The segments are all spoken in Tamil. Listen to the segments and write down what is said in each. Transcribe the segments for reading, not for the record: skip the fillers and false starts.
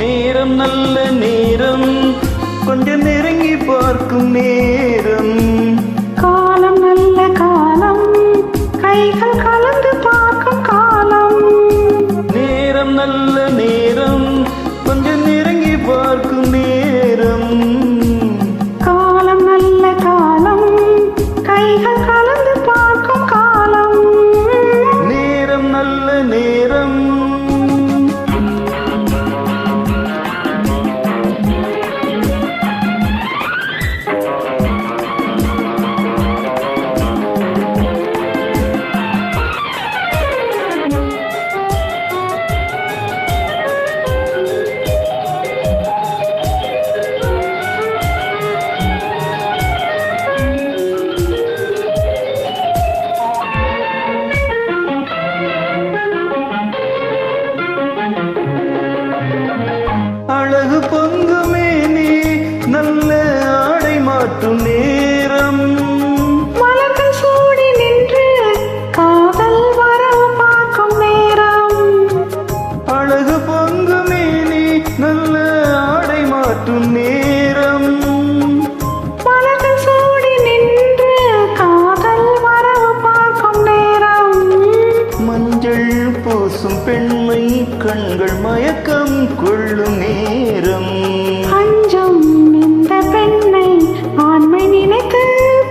நேரம் நல்ல நேரம், கொஞ்சம் நெருங்கி பார்க்கும் நேரம். காலம் நல்ல காலம், கைகள் கலந்து பார்க்கும் காலம். நேரம் நல்ல நேரம், கொஞ்சம் நெருங்கி பார்க்கும் நேரம். காலம் நல்ல காலம், கைகள் கலந்து பார்க்கும் காலம். நேரம் நல்ல நேரம். அழகு பொங்குமே நீ நல்ல ஆடை மாற்றும் நேரம். மலர்கள் சூடி நின்று காதல் வரவு பார்க்கும் நேரம். அழகு பொங்குமே நீ நல்ல ஆடை மாற்றும் நேரம். மலர்கள் சூடி நின்று காதல் வரவு பார்க்கும் நேரம். மஞ்சள் பூசும் பெண்மை கண்கள் மயக்கம் கொள்ளும் நேரம். அஞ்சும் இந்த பெண்ணை ஆண்மை நினைத்து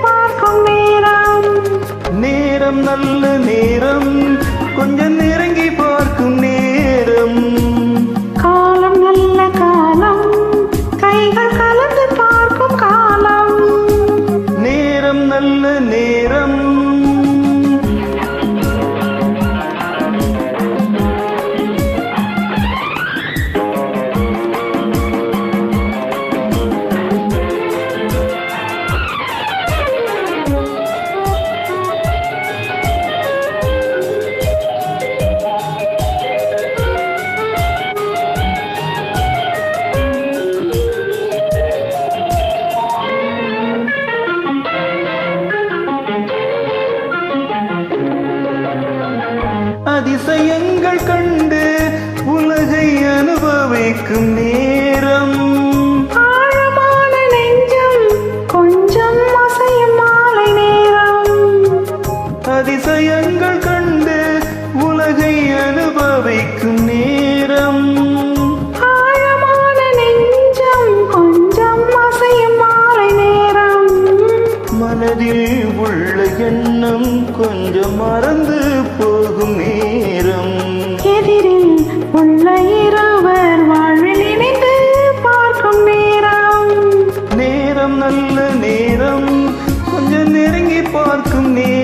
பார்க்கும் நேரம். நேரம் நல்ல நேரம், கொஞ்சம் நெருங்கி பார்க்கும் நேரம். காலம் நல்ல காலம், கைகள் கலந்து பார்க்கும் காலம். நேரம் நல்ல நேரம். அதிசயங்கள் கண்டு உலகை அனுபவிக்கும் நேரம். ஆழமான நெஞ்சம் கொஞ்சம் அசையும் மாலை நேரம். அதிசயங்கள் கண்டு உலகை அனுபவிக்கும் நேரம். ஆழமான நெஞ்சம் கொஞ்சம் அசையும் மாலை நேரம். மனதில் உள்ள எண்ணம் கொஞ்சம் மறந்து போகும் நேரம். எதிரில் உள்ள இருவர் வாழ்வில் இணைந்து பார்க்கும் நேரம். நேரம் நல்ல நேரம், கொஞ்சம் நெருங்கி பார்க்கும் நேரம்.